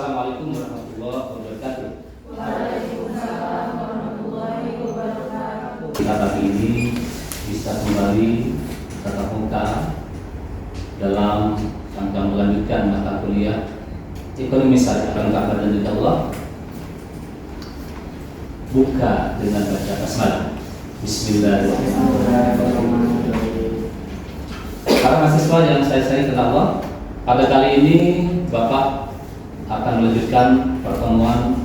Assalamualaikum warahmatullahi wabarakatuh. Waalaikumsalam warahmatullahi wabarakatuh. Kita kali ini bisa kembali tatap muka dalam rangka melanjutkan mata kuliah Ekonomi Syariah lengkap dan insya Allah. Buka dengan baca basmalah. Bismillahirrahmanirrahim. Para mahasiswa yang saya kenal Allah, pada kali ini Bapak akan melanjutkan pertemuan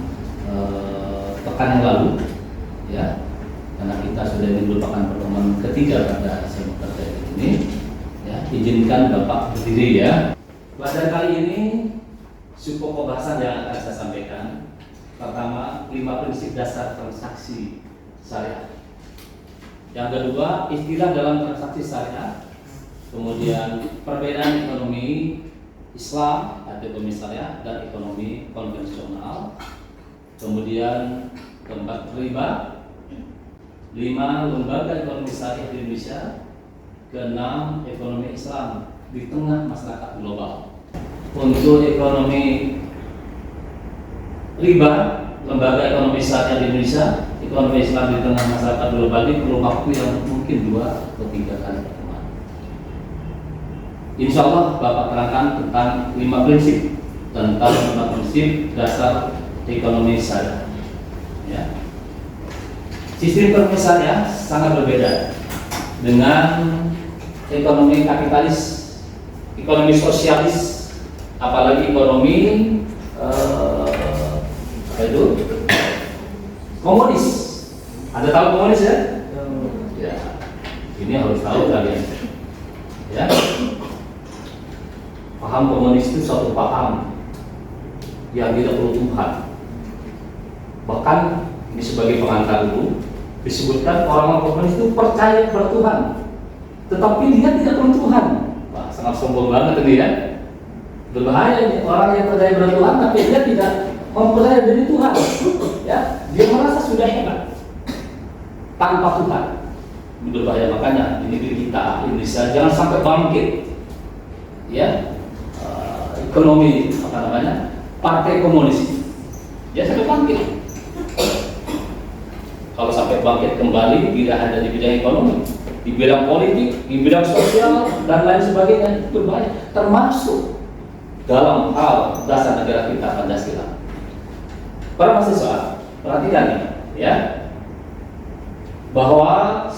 pekan yang lalu, ya, karena kita sudah ini merupakan pertemuan ketiga pada semester ini. Ya, izinkan Bapak berdiri ya. Pada kali ini suku pembahasan yang akan saya sampaikan, pertama 5 prinsip dasar transaksi syariah. Yang kedua, istilah dalam transaksi syariah. Kemudian perbedaan ekonomi Islam atau ekonomi syariah dan ekonomi konvensional. Kemudian keempat, riba. 5 lembaga ekonomi syariah di Indonesia. Keenam, ekonomi Islam di tengah masyarakat global. Untuk ekonomi riba, lembaga ekonomi syariah di Indonesia, ekonomi Islam di tengah masyarakat global ini perlu waktu yang mungkin 2 atau 3 kali pertemuan. Insya Allah Bapak terangkan tentang 5 prinsip dasar ekonomi syariah. Ya. Sistem ekonomi syariah sangat berbeda dengan ekonomi kapitalis, ekonomi sosialis, apalagi ekonomi komunis. Ada tahu komunis ya? Ya. Ini harus tahu kalian. Ya. Paham komunis itu suatu paham yang tidak perlu Tuhan. Bahkan ini sebagai pengantar dulu disebutkan orang komunis itu percaya kepada Tuhan, tetapi dia tidak perlu Tuhan. Wah, sangat sombong banget ini ya. Berbahaya ini orang yang percaya kepada Tuhan tapi dia tidak mempercayai diri Tuhan. Ya, dia merasa sudah hebat tanpa Tuhan. Ini berbahaya, makanya ini diri kita Indonesia jangan sampai bangkit. Ya. Ekonomi partai komunis ya sampai bangkit. Kalau sampai bangkit kembali tidak ada di bidang ekonomi, di bidang politik, di bidang sosial dan lain sebagainya, itu berbahaya, termasuk dalam hal dasar negara kita Pancasila. Para mahasiswa perhatikan ya, bahwa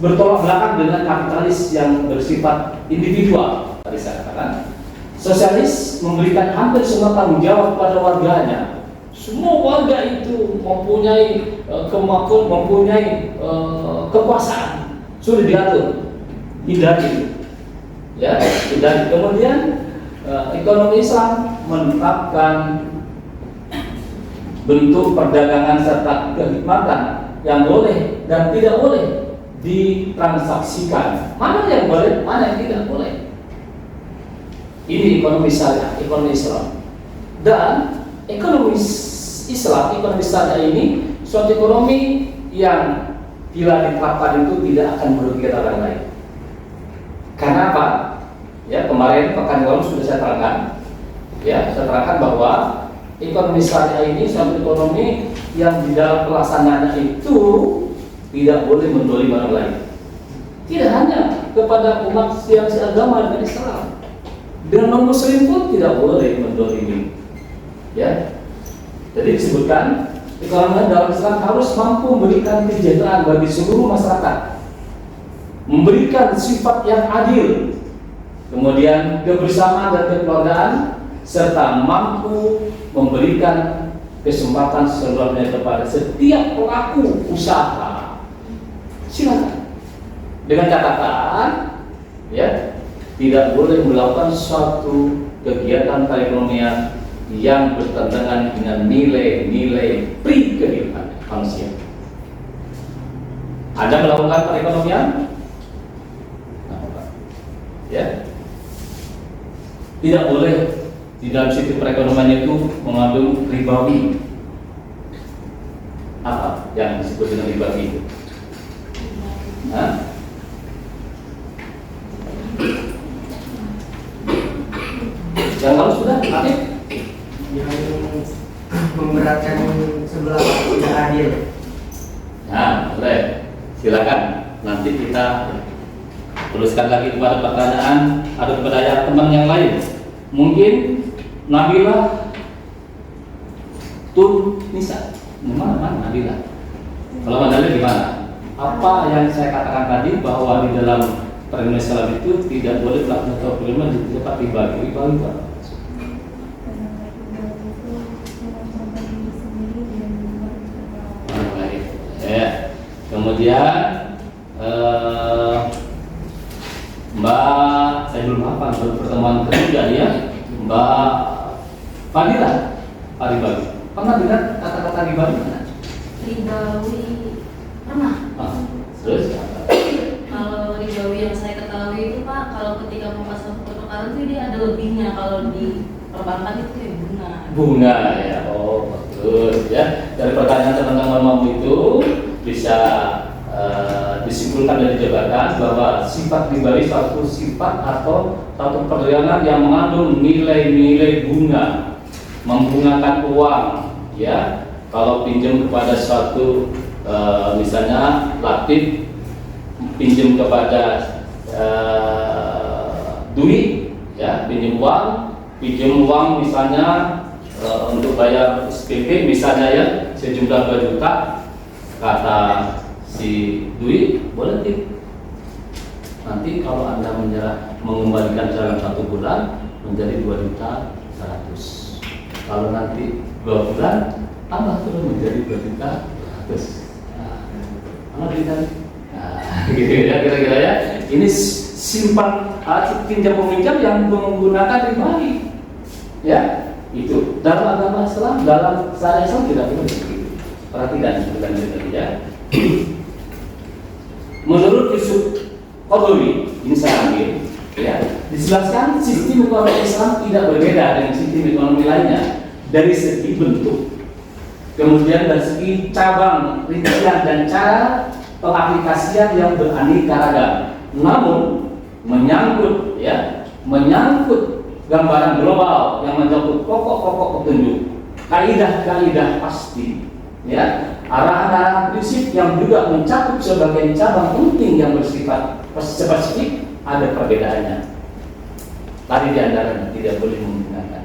bertolak belakang dengan kapitalis yang bersifat individual. Tadi saya katakan, sosialis memberikan hampir semua tanggung jawab pada warganya. Semua warga itu mempunyai kemampuan, mempunyai kekuasaan, sudah diatur, hindari, ya, hindari. Kemudian ekonomi Islam menetapkan bentuk perdagangan serta kekhidmatan yang boleh dan tidak boleh ditransaksikan. Mana yang boleh, mana yang tidak boleh. Ini ekonomi syariah, ekonomi Islam. Dan ekonomi Islam, ekonomi syariah ini suatu ekonomi yang bila diterapkan itu tidak akan merugikan orang lain. Karena apa? Ya, kemarin pekan lalu sudah saya terangkan. Ya, saya terangkan bahwa ekonomi syariah ini suatu ekonomi yang di dalam pelaksanaannya itu tidak boleh mendolimi orang lain. Tidak hanya kepada umat yang seagama dengan Islam, dengan non-muslim pun tidak boleh mendolimi. Ya, jadi disebutkan ekonomi dalam Islam harus mampu memberikan kesejahteraan bagi seluruh masyarakat, memberikan sifat yang adil, kemudian kebersamaan dan kekeluargaan, serta mampu memberikan kesempatan seluruhnya kepada setiap pelaku usaha. Silakan, dengan catatan, ya, tidak boleh melakukan suatu kegiatan perekonomian yang bertentangan dengan nilai-nilai kehidupan manusia. Anda melakukan perekonomian, ya, tidak boleh di dalam sistem perekonomian itu mengandung ribawi. Apa yang disebut dengan ribawi itu? Yang lalu sudah Oke? Yang memberatkan sebelah tidak adil. Nah, boleh. Silakan. Nanti kita teruskan lagi kepada pertanyaan atau kepada teman yang lain. Mungkin Nabila Nisa. Mana Nabila? Kalau Nabila gimana? Apa yang saya katakan tadi bahwa di dalam perintah Islam itu tidak boleh melakukan kezaliman di tempat dibagi itu apa? Baik. Ya. Kemudian Mbak, saya belum hafal baru pertemuan ketiga ya, Mbak Fadila Paribagi. Pernah dengar kata-kata ribawi mana? Ribawi pernah. Terus? Kalau ribawi yang saya ketahui itu Pak, kalau ketika mau pasang pertukaran sih dia ada lebihnya. Kalau di perbankan itu ya bunga. Bunga ya, oh bagus ya. Dari pertanyaan teman-teman mamu itu bisa disimpulkan dan dijabarkan bahwa sifat ribawi suatu sifat atau satu perdagangan yang mengandung nilai-nilai bunga, membungakan uang ya. Kalau pinjam kepada suatu misalnya latif pinjam kepada duit ya, pinjam uang misalnya untuk bayar SPP misalnya ya sejumlah 2 juta, kata si duit boleh tip. Nanti kalau Anda mengembalikan dalam 1 bulan menjadi 2 juta 100. Kalau nanti 2 bulan tambah terus menjadi 2 juta 100. Mana dikali? Gitu ya kira-kira ya. Ini simpan pinjam meminjam yang menggunakan ribawi. Ya, itu dalam agama Islam, dalam syariat Islam tidak boleh begitu. Perhatikan ya. Menurut Yusuf Qaradawi, ini saya ambil ya, dijelaskan sistem ekonomi Islam tidak berbeda dengan sistem ekonomi lainnya dari segi bentuk, kemudian dari segi cabang, rincian dan cara pengaplikasian yang beraneka ragam. Namun menyangkut gambaran global yang mencakup pokok-pokok petunjuk, kaidah-kaidah pasti, ya, arahan-arahan prinsip yang juga mencakup sebagian cabang penting yang bersifat spesifik, ada perbedaannya. Tadi di antaranya tidak boleh menggunakan,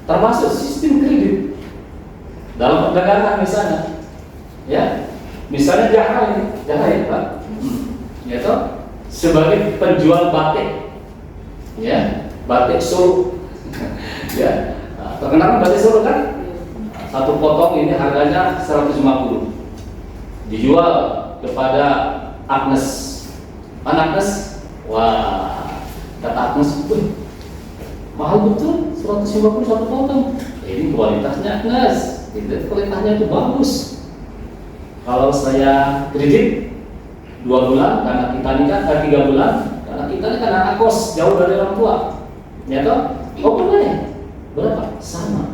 termasuk sistem kredit dalam perdagangan misalnya, ya, misalnya jahit Pak, ya toh, sebagai penjual batik, ya, batik Solo, ya, terkenal batik Solo kan, satu potong ini harganya 150, dijual kepada Agnes, mana Agnes? Wah, kata Agnes, mahal betul, 150 satu potong. Ini kualitasnya Agnes, kualitasnya itu bagus. Kalau saya kredit 2 bulan karena kita nikah, 3 bulan karena kita nikah anak kos jauh dari orang tua, ya toh? Oh boleh, berapa? Sama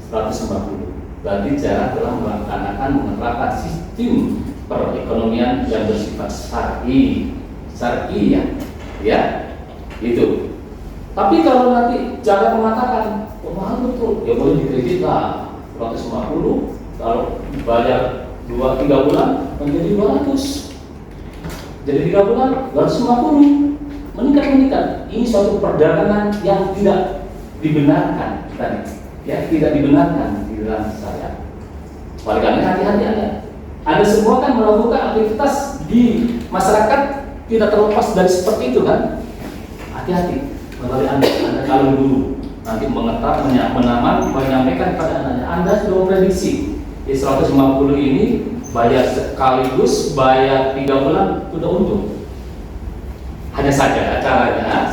150. Berarti cara telah menerapkan sistem perekonomian yang bersifat syar'i ya, itu. Tapi kalau nanti cara mengatakan, oh mahal betul, ya boleh dikredit lah 150, kalau bayar 2-3 bulan menjadi 200, jadi 3 bulan 250, meningkat. Ini suatu perdagangan yang tidak dibenarkan tadi, ya, tidak dibenarkan di dalam syariat. Oleh karena hati-hati Anda semua kan melakukan aktivitas di masyarakat tidak terlepas dari seperti itu kan. Hati-hati melalui Anda kalau dulu nanti menyampaikan kepada Anda sudah memprediksi di 150 ini bayar sekaligus, bayar 3 bulan sudah untung. Hanya saja caranya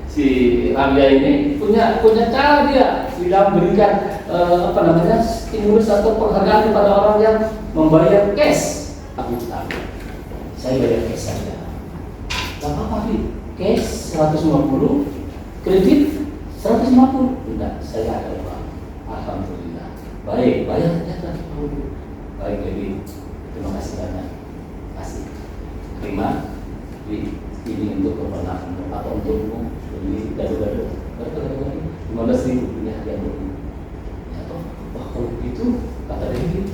si Ramya ini punya cara dia tidak memberikan stimulus atau penghargaan kepada orang yang membayar cash. Saya bayar cash saja. Gak apa-apa cash 150, kredit 150. Tidak, saya ada uang. Alhamdulillah. Baik, bayar saja 150. Baik, jadi terima kasih banyak. Kasih. Terima ini untuk kebenaranmu atau untukmu. Ini gado-gado. 15.000 punya hadiah ini. Ya toh, wah kalau begitu kata dia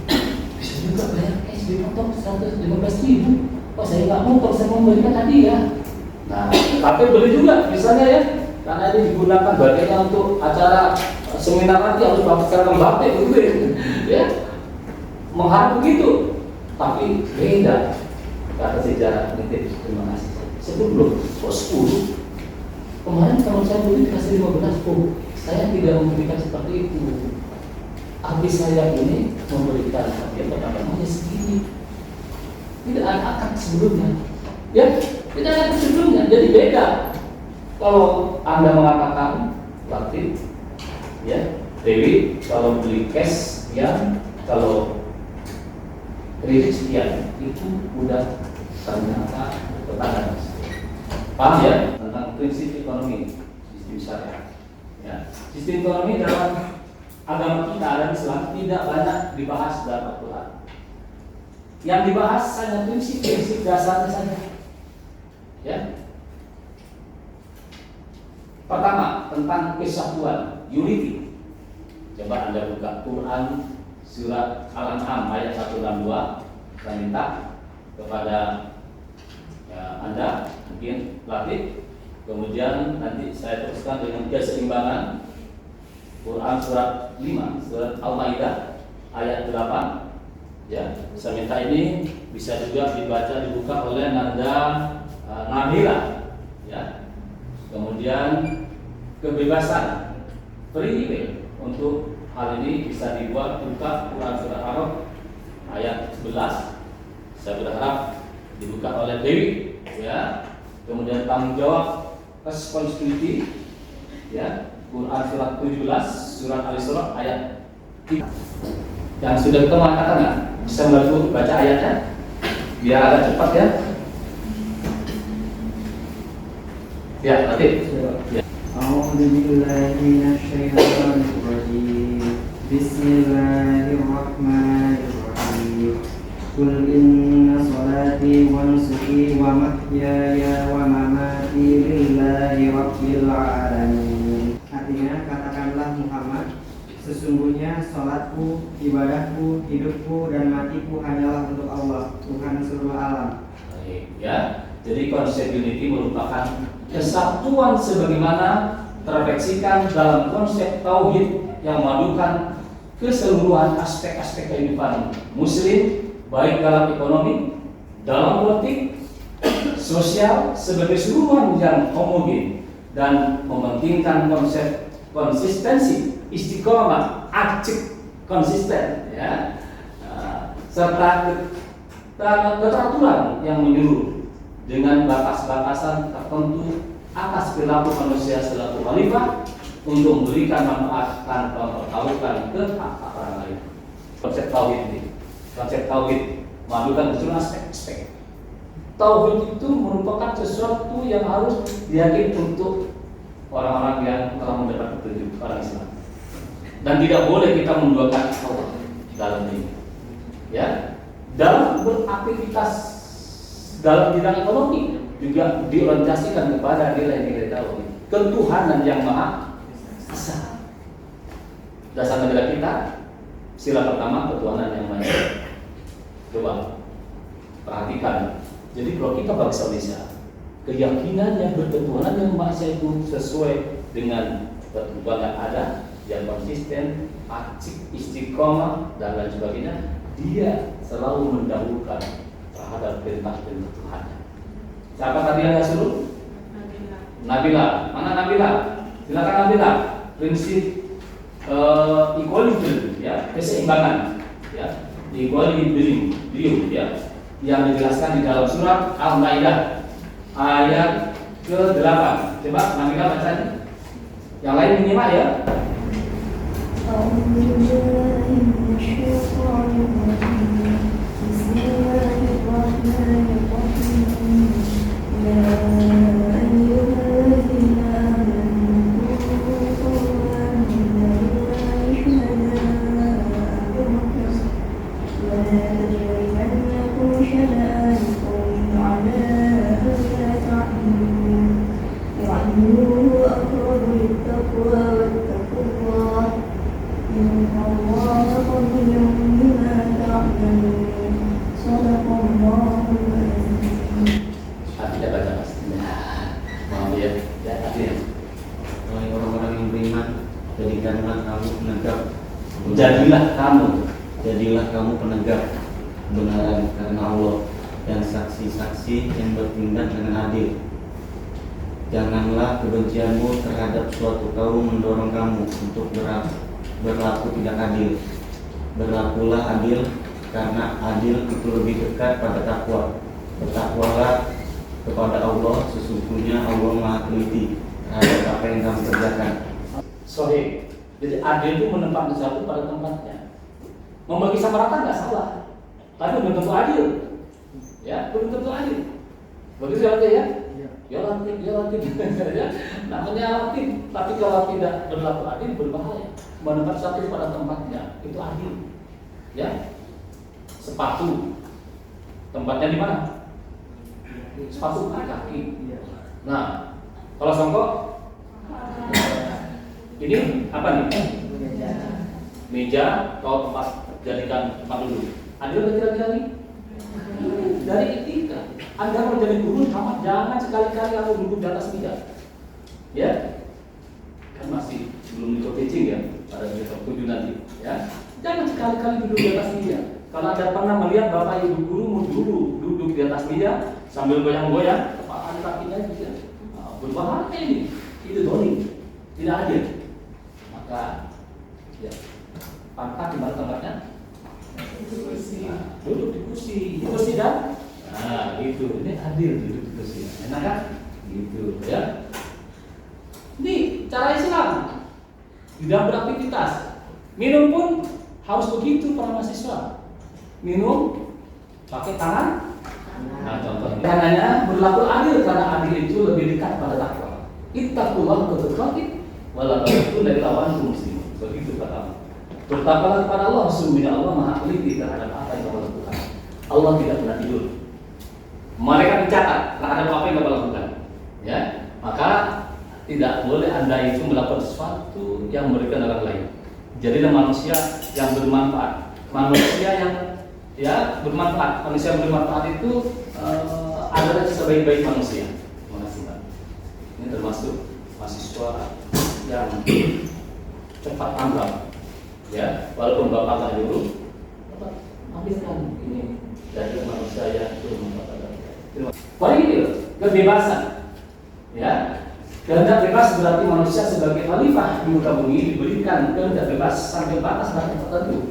bisa juga bayar cash dipotong 115.000. Wah saya nggak mau kalau saya mau memberikan hadiah. Nah, tapi beli juga misalnya ya, karena ini digunakan bagiannya untuk acara seminar nanti harus bicarakan batik gitu ya, mengharap begitu. Tapi beda kata sejarah nitip terima kasih. Saya belum kok 10. Kemarin kalau saya beli dikasih 15, saya tidak memberikan seperti itu. Habis saya ini memberikan hadiah pertamanya segini. Tidak ada akad sebelumnya. Ya, tidak ada akad sebelumnya. Jadi beda. Kalau Anda mengatakan berarti ya, Dewi kalau beli cash sekian, kalau kredit sekian, itu udah ternyata bertanda. Paham ya tentang prinsip ekonomi sistem syariah? Ya, sistem ekonomi dalam agama kita dan Islam tidak banyak dibahas dalam Al-Quran. Yang dibahas hanya prinsip-prinsip dasarnya saja. Ya. Pertama, tentang kesatuan, unity. Coba Anda buka Quran surat Al-An'am ayat 162. Saya minta kepada Anda mungkin latih. Kemudian nanti saya teruskan dengan keseimbangan. Quran surat 5, surat Al-Maidah ayat 8. Ya, saya minta ini bisa juga dibaca dibuka oleh Nanda Nabila. Ya. Kemudian kebebasan free will untuk hal ini bisa dibuat buka Quran surat Araf ayat 11. Saya berharap dibuka oleh Dewi. Ya. Kemudian tanggung jawab responsibility. Ya. Quran surat 17, surat Al-Isra ayat 3. Yang sudah kita mengatakan nggak? Bisa membantu baca ayatnya biar agak cepat ya. Ya, nanti. Ya. A'udzubillahi minasyaitonir rajim. Bismillahirrahmanirrahim. Qul inna sholati wa nusuki wa mahyaya wa mamati lillahi rabbil alamin. Artinya, katakanlah Muhammad, sesungguhnya sholatku, ibadahku, hidupku, dan matiku hanyalah untuk Allah, Tuhan seluruh alam. Baik, ya. Jadi konsep unity merupakan kesatuan sebagaimana terrefleksikan dalam konsep tauhid yang memadukan keseluruhan aspek-aspek kehidupan Muslim, baik dalam ekonomi, dalam politik, sosial, sebagai keseluruhan yang homogen dan mementingkan konsep konsistensi, istiqomah, acik, konsisten, ya, serta keteraturan yang menyeluruh dengan batas-batasan tertentu atas perilaku manusia selaku khalifah untuk memberikan manfaat tanpa mempertaruhkan ke hak orang lain. Konsep tauhid ini, konsep tauhid memadukan keseluruhan aspek-aspek. Tauhid itu merupakan sesuatu yang harus diyakini untuk orang-orang yang telah mendapat petunjuk orang Islam. Dan tidak boleh kita menduakan Allah dalam ini. Ya, dalam beraktivitas dalam bidang ekonomi juga diorientasikan kepada nilai-nilai tauhid, ketuhanan yang maha esa. Dasar negara kita, sila pertama ketuhanan yang maha esa. Coba perhatikan. Jadi kalau kita bangsa Indonesia, keyakinan yang berketuhanan yang maha esa itu sesuai dengan ketentuan yang ada, yang konsisten, acik, istiqomah dan lain sebagainya, dia selalu mendahulukan terhadap perintah-perintah Tuhan. Siapa tadi yang saya suruh? Nabila. Mana Nabila? Silakan Nabila. Prinsip equilibrium, ya, keseimbangan, ya, equilibrium, ya, yang dijelaskan di dalam surat Al-Maidah ayat ke-8. Coba Nabila baca ini. Yang lain minimal ya. أقرب للتقوى Jadilah kamu penegak kebenaran karena Allah dan saksi-saksi yang bertindak dengan adil. Janganlah kebencianmu terhadap suatu kaum mendorong kamu untuk berlaku tidak adil. Berlakulah adil, karena adil itu lebih dekat pada takwa. Bertakwalah kepada Allah, sesungguhnya Allah Maha Teliti terhadap apa yang kamu kerjakan. Sahih. Jadi adil itu menempatkan sesuatu pada tempatnya. Membagi sama rata nggak salah, tapi belum tentu adil. Ya, belum tentu adil. Begitu ya, ya? Ya latih, ya. Namanya latih. Tapi kalau tidak berlaku adil berbahaya. Menempatkan sesuatu pada tempatnya itu adil. Ya, sepatu tempatnya di mana? Sepatu di kaki. Nah, kalau songkok ini apa nih? Meja atau tempat jadikan tempat duduk. Adil kira-kira nih? Dari etika. Anda mau jadi guru, jangan sekali-kali kamu duduk di atas meja. Ya, kan masih belum ikut teaching ya pada semester 7 nanti. Ya, jangan sekali-kali duduk di atas meja. Kalau Anda pernah melihat bapak ibu guru mau duduk di atas meja sambil goyang-goyang, kepala kakinya juga berbahaya ini. Itu doling, tidak adil. Maka ya, pangkat di mana tempatnya? Duduk di kursi dan gitu. Ini adil duduk di kursi. Enak kan? Gitu ya. Ini cara Islam di dalam beraktivitas. Minum pun harus begitu para mahasiswa. Minum pakai tangan. Nah, contohnya karenanya berlaku adil, karena adil itu lebih dekat pada takwa. Ittaqullah katuqatih wala taqutu la ilaha muslim. Begitu kata. Bertakwalah kepada Allah, sesungguhnya Allah Maha Teliti terhadap apa yang kamu lakukan. Allah tidak pernah tidur. Mereka mencatat terhadap apa yang kamu lakukan. Ya, maka tidak boleh Anda itu melakukan sesuatu yang merugikan orang lain. Jadilah manusia yang bermanfaat. Manusia yang bermanfaat. Manusia yang bermanfaat itu adalah sebaik-baik manusia. Ini termasuk mahasiswa yang cepat tanggap. Ya, walaupun bapak tak dulu, bapak ambilkan ini dari manusia yang bermanfaat. Poin ini kebebasan. Ya, kehendak bebas berarti manusia sebagai khalifah di muka bumi diberikan kehendak bebas sampai batas tertentu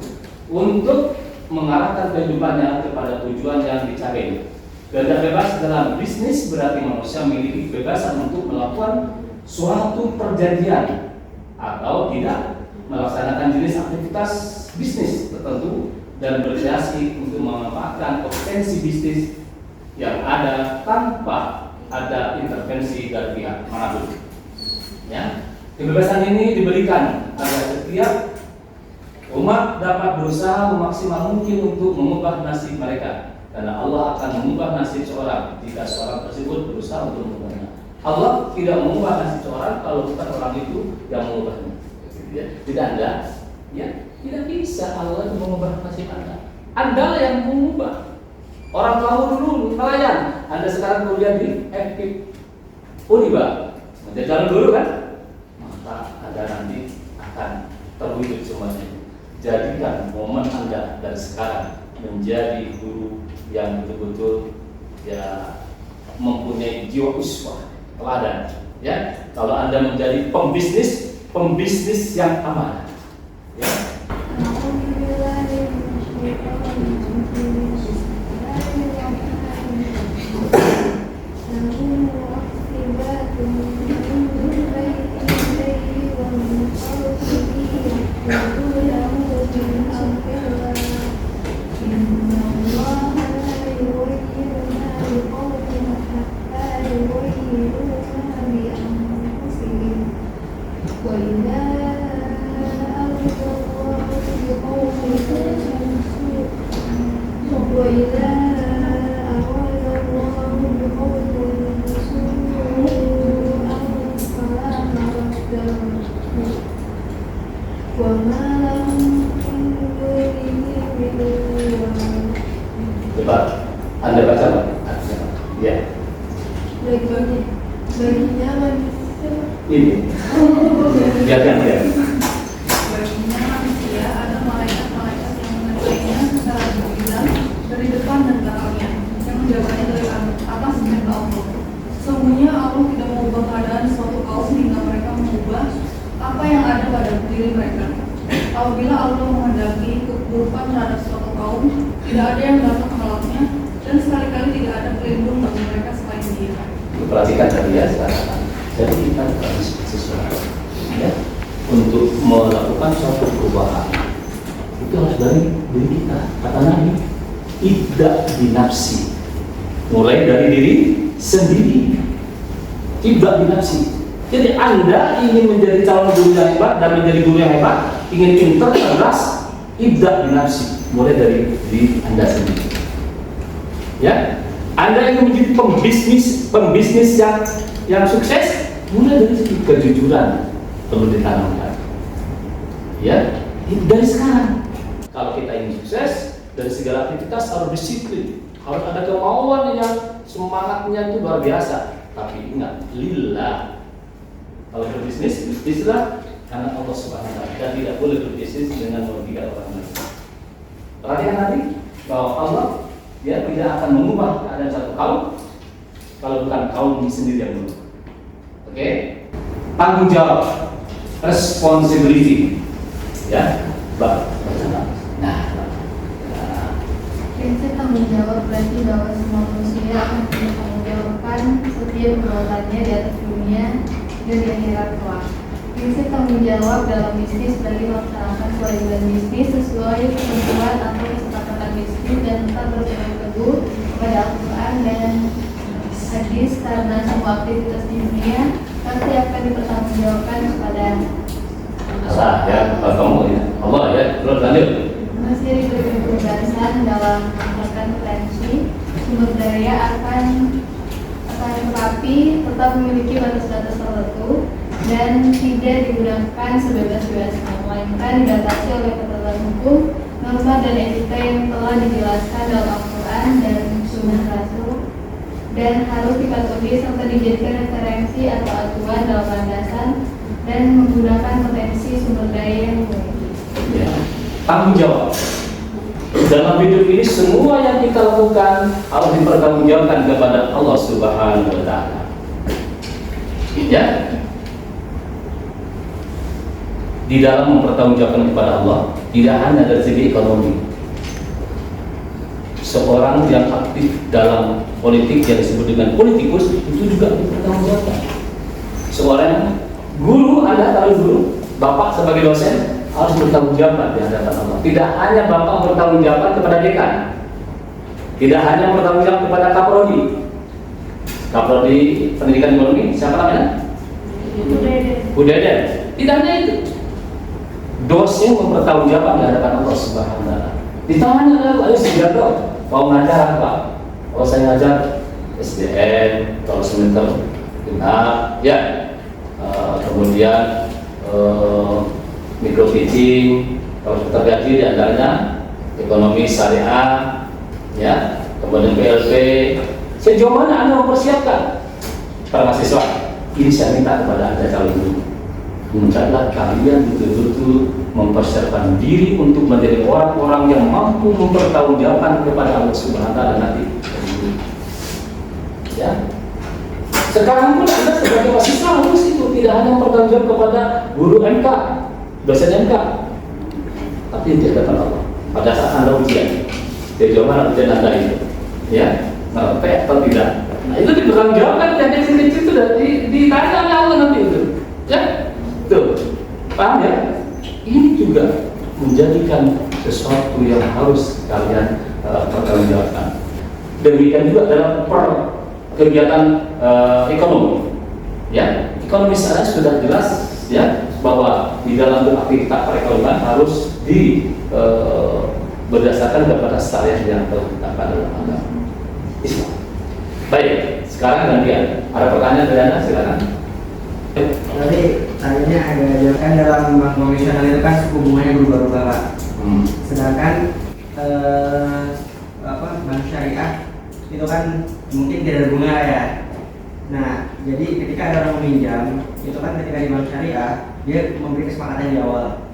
untuk mengarahkan kehidupannya kepada tujuan yang dicari. Kehendak bebas dalam bisnis berarti manusia memiliki kebebasan untuk melakukan suatu perjanjian atau tidak melaksanakan jenis aktivitas bisnis tertentu dan berkreasi untuk memanfaatkan potensi bisnis yang ada tanpa ada intervensi dari pihak manapun. Ya, kebebasan ini diberikan agar setiap umat dapat berusaha semaksimal mungkin untuk mengubah nasib mereka, karena Allah akan mengubah nasib seorang jika seorang tersebut berusaha untuk mengubahnya. Allah tidak mengubah nasib seorang kalau bukan orang itu yang mengubahnya. Tidak Anda, ya, tidak bisa Allah itu mengubah nasib Anda. Anda yang mengubah. Orang kamu dulu nelayan, Anda sekarang kuliah di FKIP Uniba, menjadi calon guru kan? Maka Anda nanti akan terwujud semuanya. Jadikan momen Anda dari sekarang menjadi guru yang betul-betul ya mempunyai jiwa uswah, teladan. Ya, kalau Anda menjadi pembisnis yang amanah. Ya. Coba Anda baca Pak. Ya. Baginya manusia. Ini. Lihat. Baginya manusia adalah dari depan dan belakangnya, yang menjabatnya dari atas dan ke Allah. Sesungguhnya Allah tidak mengubah keadaan suatu kaum hingga mereka mengubah apa yang ada pada diri mereka. Apabila Allah menghendaki keburukan terhadap suatu kaum, tidak ada yang dapat menolaknya, dan sekali-kali tidak ada pelindung bagi mereka selain Dia. Perhatikan tadi ya sekarang. Jadi kita harus sesuatu ya untuk melakukan suatu perubahan itu harus dari diri kita. Kata Nabi, tidak dinafsi, mulai dari diri sendiri, tidak dinafsi. Jadi Anda ingin menjadi calon guru yang hebat dan menjadi guru yang hebat, ingin pintar, cerdas, tidak dinafsi, mulai dari diri Anda sendiri. Ya, Anda ingin menjadi pembisnis yang sukses, mulai dari segi kejujuran perlu ditanamkan. Ya, dari sekarang. Kalau kita ingin sukses, dari segala aktivitas harus disiplin, harus ada kemauan yang semangatnya itu luar biasa. Tapi ingat, lillah. Kalau berbisnis, bisnislah karena Allah Subhanahu wa Ta'ala, dan tidak boleh berbisnis dengan merugikan orang lain. Perhatikan nanti bahwa Allah dia tidak akan mengubah keadaan satu kaum kalau bukan kaum sendiri yang berubah. Oke? Tanggung jawab, responsibility. Ya, baca. Nah. Prinsip tanggung jawab berarti bahwa semua manusia akan mempertanggungjawabkan setiap perbuatannya di atas dunia dan di akhirat kelak. Prinsip tanggung jawab dalam bisnis berarti melaksanakan kewajiban bisnis sesuai ketentuan atau kesepakatan bisnis dan tetap berpegang teguh kepada Al-Quran dan hadis, karena semua aktivitas di dunia pasti akan dipertanggungjawabkan kepada Allah ya, kamu ya. Allah ya, terus lanjut. Masih diberi kebebasan dalam menggunakan potensi sumber daya akan tetapi tetap memiliki batas-batas tertentu dan tidak digunakan sebebas-bebasnya, melainkan dibatasi oleh ketentuan hukum, norma dan etika yang telah dijelaskan dalam Al-Quran dan Sunnah Rasul, dan harus dipatuhi serta dijadikan referensi atau acuan dalam landasan dan menggunakan potensi sumber daya yang dimiliki. Ya. Tanggung jawab dalam hidup ini, semua yang kita lakukan harus dipertanggungjawabkan kepada Allah Subhanahu wa Ta'ala. Ya, di dalam mempertanggungjawabkan kepada Allah tidak hanya dari segi ekonomi. Seorang yang aktif dalam politik yang disebut dengan politikus itu juga dipertanggungjawabkan. Seorang guru, Anda tahu guru, Bapak sebagai dosen harus bertanggung jawab di hadapan Allah. Tidak hanya Bapak bertanggung jawab kepada dekan, tidak hanya bertanggung jawab kepada Kaprodi Pendidikan Ekonomi, siapa namanya? Bu Deden. Tidak hanya itu, dosen mempertanggung jawab di hadapan Allah Subhanahu wa Ta'ala. Ditanya lalu Sugiarto, mau ngajar apa? Oh, saya ngajar SDM, kalau semester genap, ya. Kemudian micro teaching, kalau kita gaji di antaranya ekonomi syariah, ya, kemudian PLP. Sejauh mana Anda mempersiapkan para mahasiswa? Ini saya minta kepada Anda calon guru, hendaklah kalian betul-betul mempersiapkan diri untuk menjadi orang-orang yang mampu mempertanggungjawabkan kepada Allah Subhanahu wa Ta'ala nanti. Ya. Sekarang pun Anda sebagai mahasiswa harus itu tidak hanya mempertanggungjawab kepada guru MK, dosen MK, tapi di hadapan Allah. Pada saat Anda ujian, sejauh mana ujian Anda itu, ya, ngerti atau tidak? Nah, itu dipertanggungjawabkan, yang kecil-kecil itu ditanya oleh Allah nanti itu, ya, tuh, paham ya? Ini juga menjadikan sesuatu yang harus kalian pertanggungjawabkan. Demikian juga dalam kegiatan ekonomi, ya, ekonomi sana sudah jelas, ya, bahwa di dalam beraktivitas perekonomian harus berdasarkan kepada syariat yang tertetapkan dalam agama Islam. Baik, sekarang gantian. Ada pertanyaan dari Anda? Silakan. Tadi tadinya ada ajarkan dalam bank konvensional itu kan suku bunganya berubah-ubah, Pak. Sedangkan bank syariah itu kan mungkin tidak ada bunga ya. Nah, jadi ketika ada orang meminjam, itu kan ketika di bank syariah dia memberi kesepakatan di awal.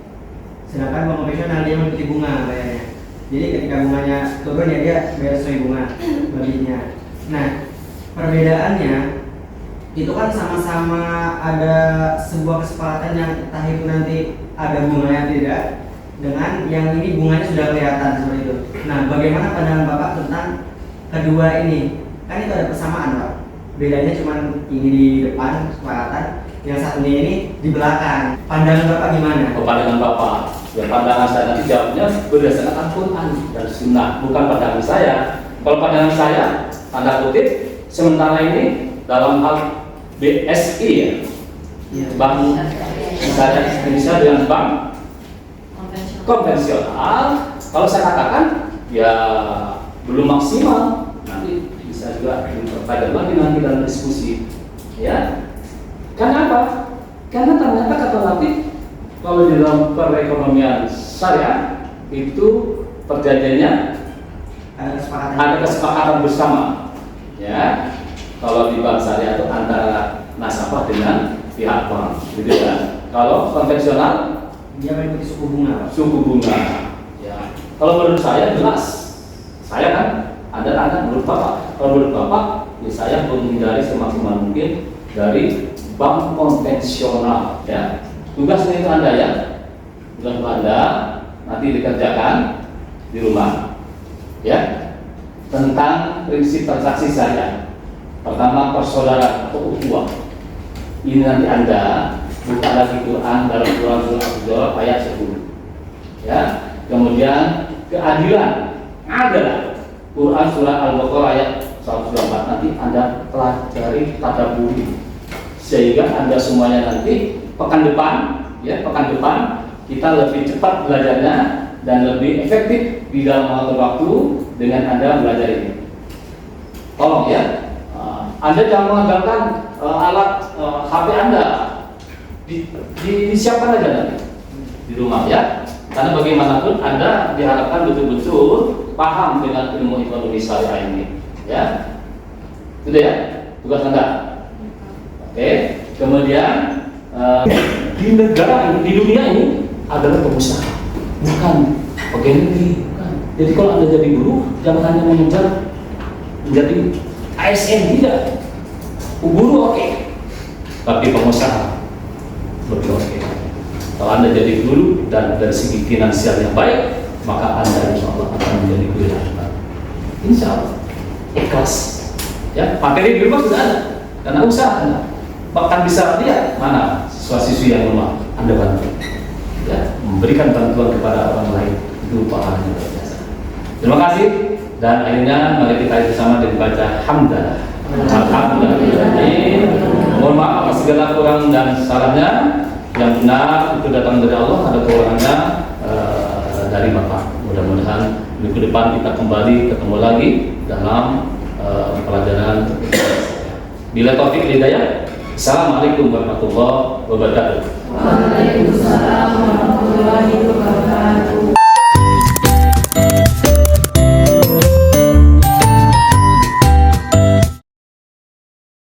Sedangkan bank konvensional dia memiliki bunga bayarnya. Jadi ketika bunganya turun ya dia bayar sesuai bunga lebihnya. Nah, perbedaannya itu kan sama-sama ada sebuah kesepakatan yang entah itu nanti ada bunganya tidak, dengan yang ini bunganya sudah kelihatan seperti itu. Nah, bagaimana pandangan Bapak tentang kedua ini? Kan itu ada persamaan, Pak. Bedanya cuma ini di depan kesepakatan, yang satunya ini di belakang. Pandangan Bapak gimana? Pandangan Bapak, ya pandangan saya nanti jawabnya berdasarkan Al-Quran dan Sunnah, bukan pandangan saya. Kalau pandangan saya, tanda kutip, sementara ini dalam hal BSI ya, bank misalnya Indonesia dengan bank konvensional, kalau saya katakan ya belum maksimal, nanti bisa juga dipertajam lagi nanti dalam diskusi, ya. Karena apa? Karena ternyata kata Latif kalau di dalam perekonomian syariah itu perjanjiannya ada kesepakatan bersama, ya. Kalau di bank syariah itu antara nasabah dengan pihak bank, gitu ya. Kalau konvensional dia mengikuti suku bunga. Suku bunga, ya. Kalau menurut saya jelas, saya kan Anda menurut Bapak. Kalau menurut Bapak, ya saya menghindari semaksimal mungkin dari bank konvensional, ya. Tugasnya itu Anda ya, tugas Anda nanti dikerjakan di rumah, ya. Tentang prinsip transaksi syariah. Pertama persaudaraan atau ukhuwah. Ini nanti Anda buka lagi Quran dalam Quran surah Al-Baqarah ayat 10. Ya. Kemudian keadilan adalah Quran surah Al-Baqarah ayat 124. Nanti Anda pelajari tadabburi sehingga Anda semuanya nanti pekan depan, ya, pekan depan kita lebih cepat belajarnya dan lebih efektif di dalam waktu dengan Anda belajar ini. Tolong ya. Anda jangan mengandalkan alat HP Anda, disiapkan aja nanti di rumah ya. Karena bagaimanapun Anda diharapkan betul-betul paham dengan ilmu ekonomi syariah ini, ya. Itu ya, tugas Anda. Oke. Kemudian di negara ini, di dunia ini adalah pengusaha, bukan pegawai negeri. Bukan. Jadi kalau Anda jadi guru, jangan hanya mengejar menjadi ASN, tidak. Guru oke, tapi pengusaha lebih oke. Kalau Anda jadi guru dan dari segi finansial yang baik, maka Anda insya Allah akan menjadi guru yang hebat. Insya Allah, ikhlas. Ya, materi di rumah sudah ada, karena usaha Anda. Bahkan bisa lihat mana siswa-siswi yang lemah, Anda bantu. Ya, memberikan bantuan kepada orang lain itu pahalanya luar biasa. Terima kasih. Dan akhirnya mari kita bersama dengan baca hamdalah. Alhamdulillah. Mohon maaf atas segala kurang dan salahnya. Yang benar itu datang dari Allah, ada kekurangannya dari Bapak. Mudah-mudahan minggu depan kita kembali ketemu lagi dalam pelajaran. Bila taufik hidayah. Assalamualaikum warahmatullahi wabarakatuh. Waalaikumsalam warahmatullahi wabarakatuh.